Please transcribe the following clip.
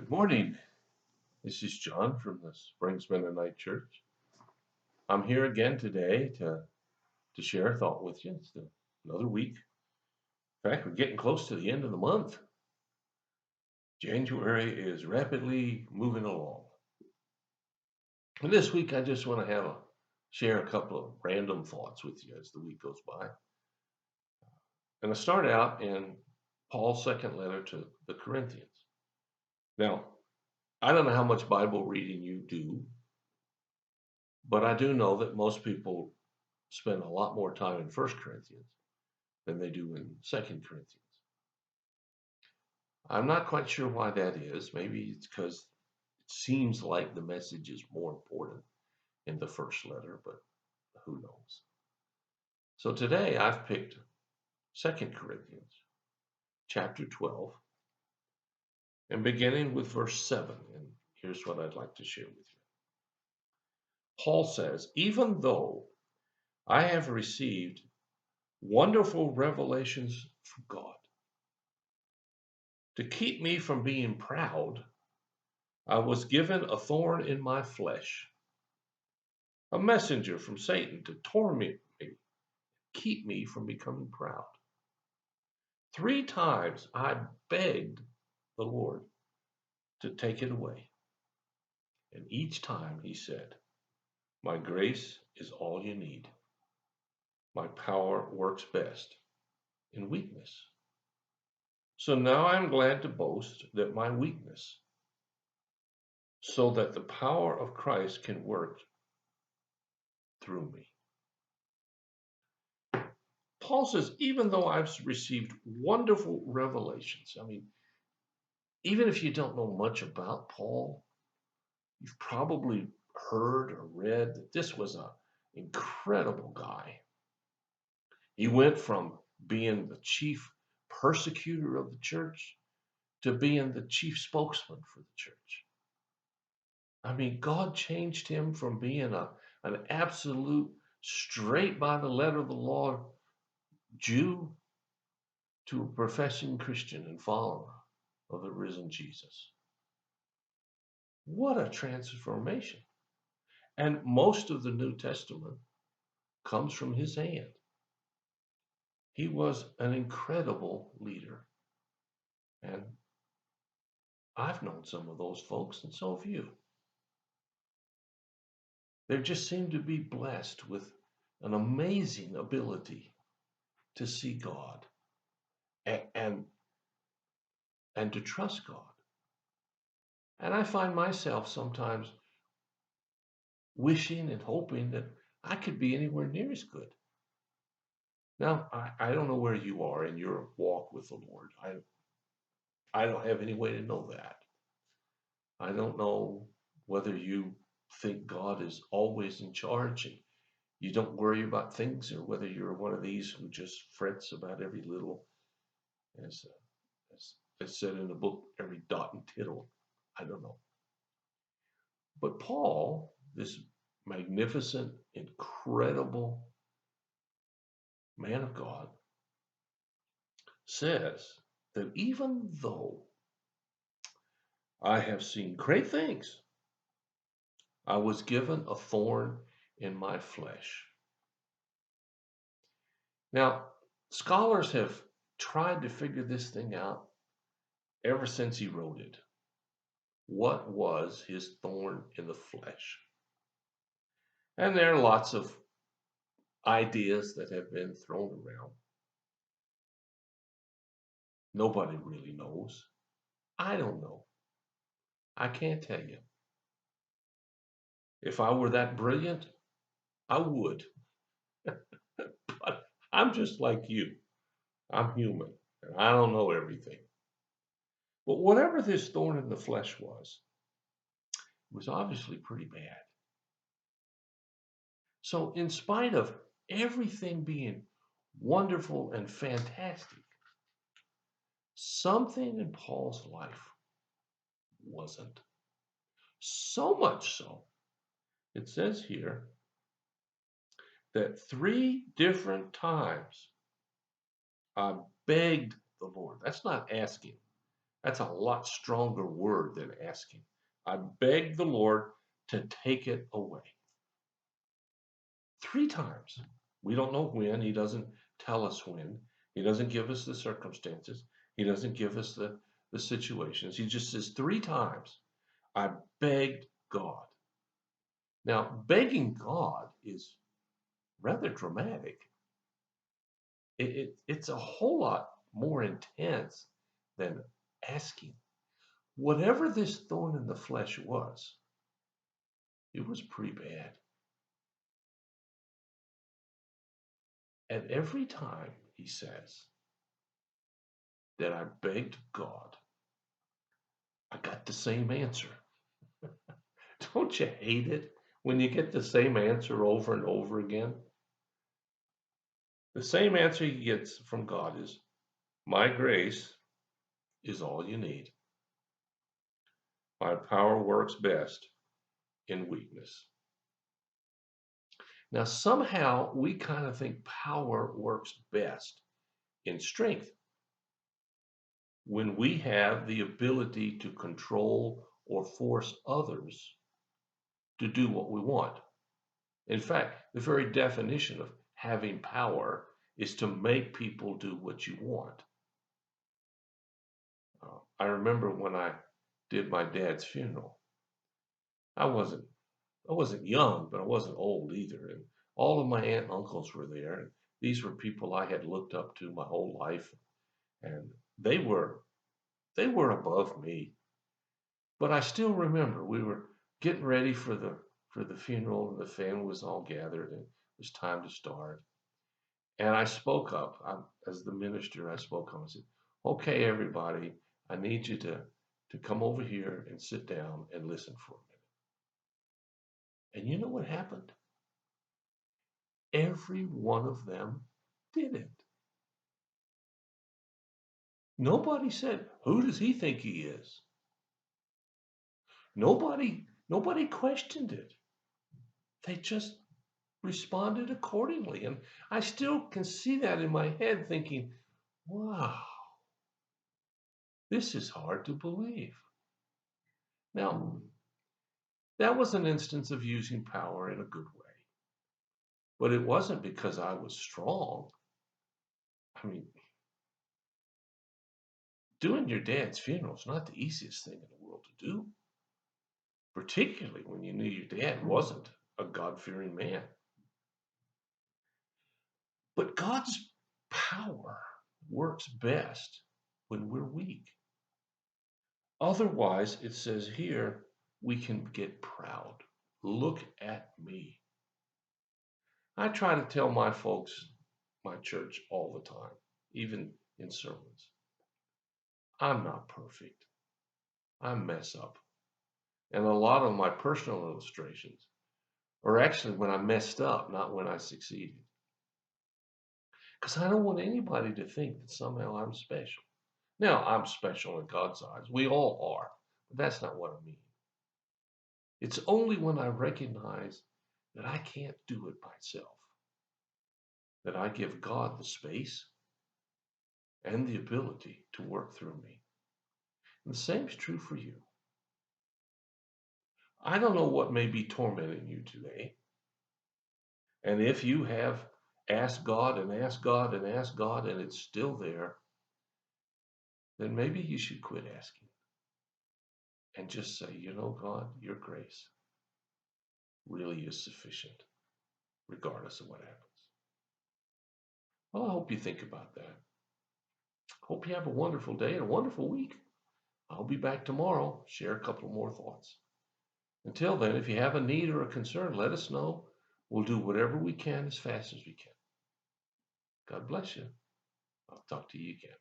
Good morning. This is John from the Springs Mennonite Church. I'm here again today to share a thought with you. It's another week. In fact, we're getting close to the end of the month. January is rapidly moving along. And this week, I just want to share a couple of random thoughts with you as the week goes by. And I start out in Paul's second letter to the Corinthians. Now, I don't know how much Bible reading you do, but I do know that most people spend a lot more time in First Corinthians than they do in Second Corinthians. I'm not quite sure why that is. Maybe it's because it seems like the message is more important in the first letter, but who knows? So today I've picked Second Corinthians chapter 12 and beginning with verse 7. And here's what I'd like to share with you. Paul says, even though I have received wonderful revelations from God, to keep me from being proud, I was given a thorn in my flesh, a messenger from Satan to torment me, keep me from becoming proud. 3 times I begged the Lord to take it away. And each time he said, my grace is all you need. My power works best in weakness. So now I'm glad to boast that my weakness, so that the power of Christ can work through me. Paul says, even though I've received wonderful revelations, even if you don't know much about Paul, you've probably heard or read that this was an incredible guy. He went from being the chief persecutor of the church to being the chief spokesman for the church. God changed him from being an absolute straight by the letter of the law Jew to a professing Christian and follower of the risen Jesus. What a transformation. And most of the New Testament comes from his hand. He was an incredible leader. And I've known some of those folks, and so have you. They just seem to be blessed with an amazing ability to see God and to trust God. And I find myself sometimes wishing and hoping that I could be anywhere near as good. Now, I don't know where you are in your walk with the Lord. I don't have any way to know that. I don't know whether you think God is always in charge and you don't worry about things, or whether you're one of these who just frets about every little, as, as said in the book, every dot and tittle. I don't know. But Paul, this magnificent, incredible man of God, says that even though I have seen great things, I was given a thorn in my flesh. Now, scholars have tried to figure this thing out ever since he wrote it. What was his thorn in the flesh? And there are lots of ideas that have been thrown around. Nobody really knows. I don't know. I can't tell you. If I were that brilliant, I would. But I'm just like you. I'm human, and I don't know everything. But whatever this thorn in the flesh was, it was obviously pretty bad. So, in spite of everything being wonderful and fantastic, something in Paul's life wasn't. So much so, it says here that 3 different times I begged the Lord. That's not asking, That's a lot stronger word than asking. I beg the Lord to take it away. 3 times. We don't know when. He doesn't tell us when. He doesn't give us the circumstances. He doesn't give us the situations. He just says 3 times, I begged God. Now, begging God is rather dramatic. It's a whole lot more intense than asking. Whatever this thorn in the flesh was, it was pretty bad. And every time he says that I begged God, I got the same answer. Don't you hate it when you get the same answer over and over again? The same answer he gets from God is, my grace is all you need. My power works best in weakness. Now, somehow we kind of think power works best in strength when we have the ability to control or force others to do what we want. In fact, the very definition of having power is to make people do what you want. I remember when I did my dad's funeral. I wasn't I wasn't young, but I wasn't old either. And all of my aunt and uncles were there. And these were people I had looked up to my whole life. And they were above me. But I still remember we were getting ready for the funeral and the family was all gathered and it was time to start. And I spoke up. As the minister, I spoke up and said, okay, everybody, I need you to come over here and sit down and listen for a minute. And you know what happened? Every one of them did it. Nobody said, who does he think he is? Nobody questioned it. They just responded accordingly. And I still can see that in my head thinking, wow, this is hard to believe. Now, that was an instance of using power in a good way. But it wasn't because I was strong. I mean, doing your dad's funeral is not the easiest thing in the world to do, particularly when you knew your dad wasn't a God-fearing man. But God's power works best when we're weak. Otherwise, it says here, we can get proud. Look at me. I try to tell my folks, my church, all the time, even in sermons. I'm not perfect. I mess up. And a lot of my personal illustrations are actually when I messed up, not when I succeeded. Because I don't want anybody to think that somehow I'm special. Now, I'm special in God's eyes. We all are. But that's not what I mean. It's only when I recognize that I can't do it myself that I give God the space and the ability to work through me. And the same is true for you. I don't know what may be tormenting you today. And if you have asked God and asked God and asked God and it's still there, then maybe you should quit asking and just say, you know, God, your grace really is sufficient, regardless of what happens. Well, I hope you think about that. Hope you have a wonderful day and a wonderful week. I'll be back tomorrow, share a couple more thoughts. Until then, if you have a need or a concern, let us know. We'll do whatever we can as fast as we can. God bless you. I'll talk to you again.